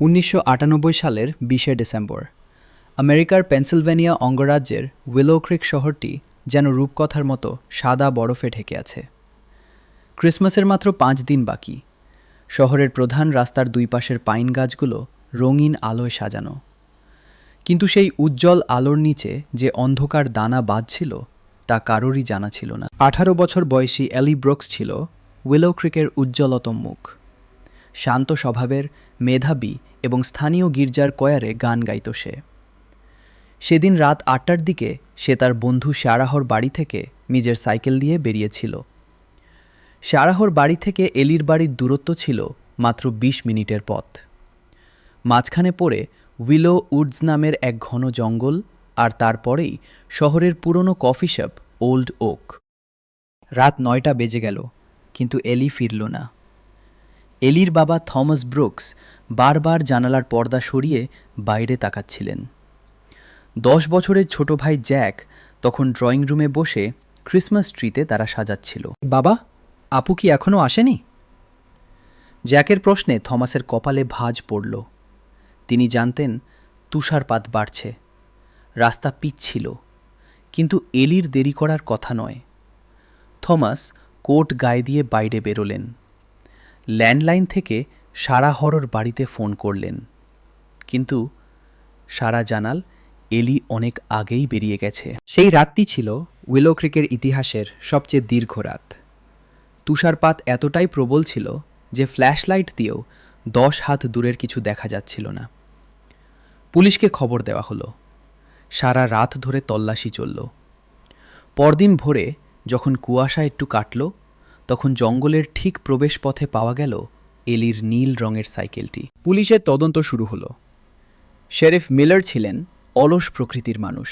1998 সালের 20 ডিসেম্বর আমেরিকার পেনসিলভেনিয়া অঙ্গরাজ্যের উইলো ক্রিক শহরটি যেন রূপকথার মতো সাদা বরফে ঢেকে আছে। ক্রিসমাসের মাত্র 5 দিন বাকি। শহরের প্রধান রাস্তার দুই পাশের পাইন গাছগুলো রঙিন আলোয় সাজানো, কিন্তু সেই উজ্জ্বল আলোর নিচে যে অন্ধকার দানা বাঁধছিল তা কারোরই জানা ছিল না। 18 বছর বয়সী এলি ব্রুকস ছিল উইলো ক্রিকের উজ্জ্বলতম মুখ। শান্ত স্বভাবের, মেধাবী এবং স্থানীয় গির্জার কয়ারে গান গাইত সে। সেদিন রাত 8টার দিকে সে তার বন্ধু শারাহর বাড়ি থেকে নিজের সাইকেল দিয়ে বেরিয়েছিল। শারাহর বাড়ি থেকে এলির বাড়ির দূরত্ব ছিল মাত্র 20 মিনিটের পথ। মাঝখানে পড়ে উইলো উডস নামের এক ঘন জঙ্গল, আর তারপরেই শহরের পুরনো কফি শপ ওল্ড ওক। রাত 9টা বেজে গেল, কিন্তু এলি ফিরল না। এলির বাবা থমাস ব্রুকস বারবার জানালার পর্দা সরিয়ে বাইরে তাকাচ্ছিলেন। 10 বছরের ছোট ভাই জ্যাক তখন ড্রয়িং রুমে বসে ক্রিসমাস ট্রিতে তারা সাজাচ্ছিল। বাবা, আপু কি এখনও আসেনি? জ্যাকের প্রশ্নে থমাসের কপালে ভাঁজ পড়ল। তিনি জানতেন তুষারপাত বাড়ছে, রাস্তা পিচ্ছিল, কিন্তু এলির দেরি করার কথা নয়। থমাস কোট গায়ে দিয়ে বাইরে বেরোলেন। ল্যান্ডলাইন থেকে শারাহর বাড়িতে ফোন করলেন, কিন্তু সারা জানাল এলি অনেক আগেই বেরিয়ে গেছে। সেই রাতটি ছিল উইলো ক্রিকের ইতিহাসের সবচেয়ে দীর্ঘ রাত। তুষারপাত এতটাই প্রবল ছিল যে ফ্ল্যাশলাইট দিয়েও 10 হাত দূরের কিছু দেখা যাচ্ছিল না। পুলিশকে খবর দেওয়া হলো। সারা রাত ধরে তল্লাশি চলল। পরদিন ভোরে যখন কুয়াশা একটু কাটল, তখন জঙ্গলের ঠিক প্রবেশপথে পাওয়া গেল এলির নীল রঙের সাইকেলটি। পুলিশের তদন্ত শুরু হলো। শেরিফ মিলার ছিলেন অলস প্রকৃতির মানুষ।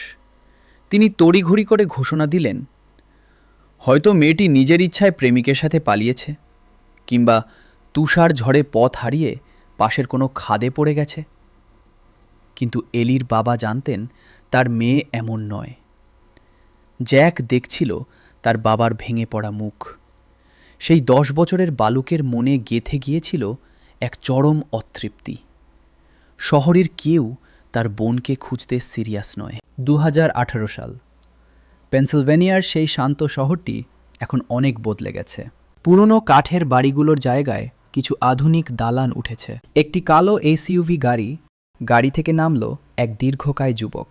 তিনি তড়িঘড়ি করে ঘোষণা দিলেন, হয়তো মেয়েটি নিজের ইচ্ছায় প্রেমিকের সাথে পালিয়েছে, কিংবা তুষার ঝড়ে পথ হারিয়ে পাশের কোনো খাদে পড়ে গেছে। কিন্তু এলির বাবা জানতেন তার মেয়ে এমন নয়। জ্যাক দেখছিল তার বাবার ভেঙে পড়া মুখ। সেই 10 বছরের বালুকের মনে গেঁথে গিয়েছিল এক চরম অতৃপ্তি। শহরের কেউ তার বোনকে খুঁজতে সিরিয়াস নয়। 2018 সাল। পেনসিলভেনিয়ার সেই শান্ত শহরটি এখন অনেক বদলে গেছে। পুরনো কাঠের বাড়িগুলোর জায়গায় কিছু আধুনিক দালান উঠেছে। একটি কালো এসইউভি গাড়ি থেকে নামল এক দীর্ঘকায় যুবক।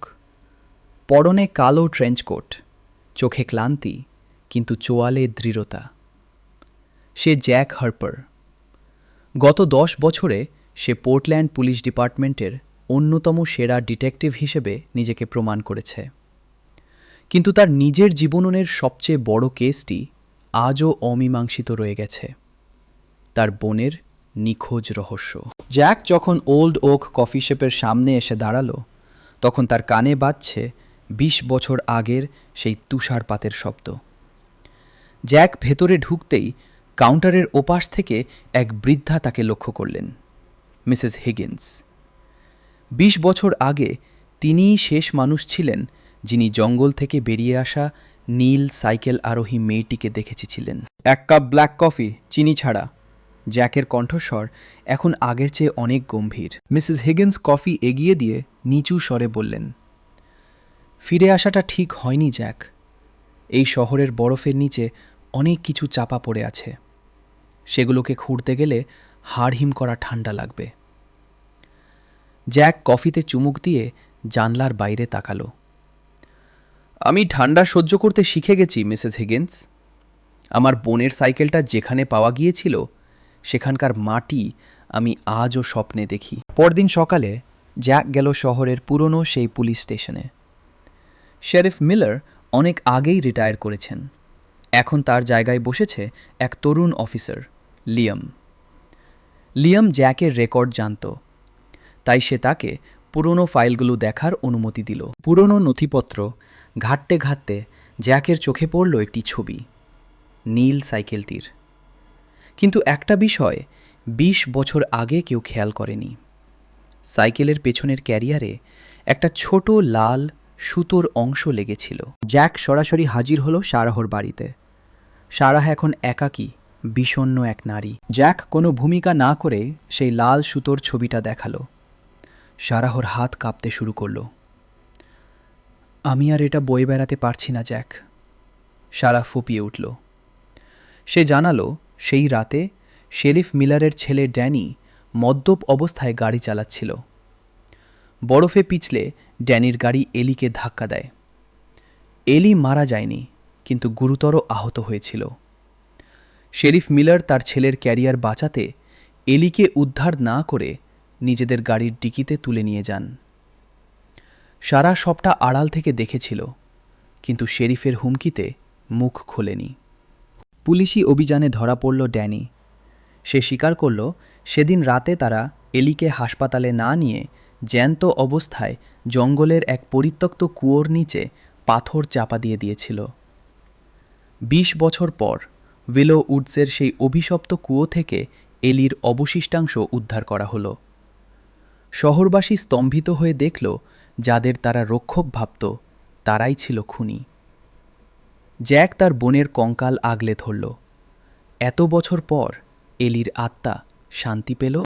পরনে কালো ট্রেঞ্চকোট, চোখে ক্লান্তি, কিন্তু চোয়ালে দৃঢ়তা। সে জ্যাক হার্পার। গত 10 বছরে সে পোর্টল্যান্ড পুলিশ ডিপার্টমেন্টের অন্যতম সেরা ডিটেকটিভ হিসেবে নিজেকে প্রমাণ করেছে। কিন্তু তার নিজের জীবনের সবচেয়ে বড় কেসটি আজও অমীমাংসিত রয়ে গেছে, তার বোনের নিখোঁজ রহস্য। জ্যাক যখন ওল্ড ওক কফি শপের সামনে এসে দাঁড়ালো, তখন তার কানে বাজছে 20 বছর আগের সেই তুষারপাতের শব্দ। জ্যাক ভেতরে ঢুকতেই কাউন্টারের ওপাশ থেকে এক বৃদ্ধা তাকে লক্ষ্য করলেন, মিসেস হিগিন্স। 20 বছর আগে তিনিই শেষ মানুষ ছিলেন যিনি জঙ্গল থেকে বেরিয়ে আসা নীল সাইকেল আরোহী মেয়েটিকে দেখেছিলেন। 1 কাপ ব্ল্যাক কফি, চিনি ছাড়া। জ্যাকের কণ্ঠস্বর এখন আগের চেয়ে অনেক গম্ভীর। মিসেস হিগিন্স কফি এগিয়ে দিয়ে নিচু স্বরে বললেন, ফিরে আসাটা ঠিক হয়নি জ্যাক। এই শহরের বরফের নিচে অনেক কিছু চাপা পড়ে আছে। সেগুলোকে খুঁড়তে গেলে হাড় হিম করা ঠান্ডা লাগবে। জ্যাক কফিতে চুমুক দিয়ে জানলার বাইরে তাকালো। আমি ঠান্ডা সহ্য করতে শিখে গেছি মিসেস হিগিন্স। আমার বোনের সাইকেলটা যেখানে পাওয়া গিয়েছিল সেখানকার মাটি আমি আজও স্বপ্নে দেখি। পরদিন সকালে জ্যাক গেল শহরের পুরনো সেই পুলিশ স্টেশনে। শেরিফ মিলার অনেক আগেই রিটায়ার করেছেন। এখন তার জায়গায় বসেছে এক তরুণ অফিসার, লিয়াম। লিয়াম জ্যাকের রেকর্ড জানত, তাই সে তাকে পুরনো ফাইলগুলো দেখার অনুমতি দিল। পুরনো নথিপত্র ঘাঁটতে ঘাঁটতে জ্যাকের চোখে পড়ল একটি ছবি, নীল সাইকেলটির। কিন্তু একটা বিষয় 20 বছর আগে কেউ খেয়াল করেনি। সাইকেলের পেছনের ক্যারিয়ারে একটা ছোট লাল সুতোর অংশ লেগেছিল। জ্যাক সরাসরি হাজির হলো শারাহর বাড়িতে। শারাহ এখন একাকী, বিষণ্ণ এক নারী। জ্যাক কোনো ভূমিকা না করে সেই লাল সুতোর ছবিটা দেখালো। সারাহর হাত কাঁপতে শুরু করল। আমি আর এটা বয়ে বেড়াতে পারছি না জ্যাক। সারা ফুঁপিয়ে উঠল। সে জানালো সেই রাতে শেরিফ মিলারের ছেলে ড্যানি মদ্যপ অবস্থায় গাড়ি চালাচ্ছিল। বরফে পিছলে ড্যানির গাড়ি এলিকে ধাক্কা দেয়। এলি মারা যায়নি, কিন্তু গুরুতর আহত হয়েছিল। শেরিফ মিলার তার ছেলের ক্যারিয়ার বাঁচাতে এলিকে উদ্ধার না করে নিজেদের গাড়ির ডিকিতে তুলে নিয়ে যান। সারা সবটা আড়াল থেকে দেখেছিল, কিন্তু শেরিফের হুমকিতে মুখ খোলেনি। পুলিশি অভিযানে ধরা পড়ল ড্যানি। সে স্বীকার করল সেদিন রাতে তারা এলিকে হাসপাতালে না নিয়ে জ্যান্ত অবস্থায় জঙ্গলের এক পরিত্যক্ত কুয়োর নিচে পাথর চাপা দিয়ে দিয়েছিল। ২০ বছর পর উইলো উডসের সেই অভিশপ্ত কুয়ো থেকে এলির অবশিষ্টাংশ উদ্ধার করা হলো। শহরবাসী স্তম্ভিত হয়ে দেখল যাদের তারা রক্ষক ভাবত তারাই ছিল খুনি। জ্যাক তার বোনের কঙ্কাল আগলে ধরল। এত বছর পর এলির আত্মা শান্তি পেল।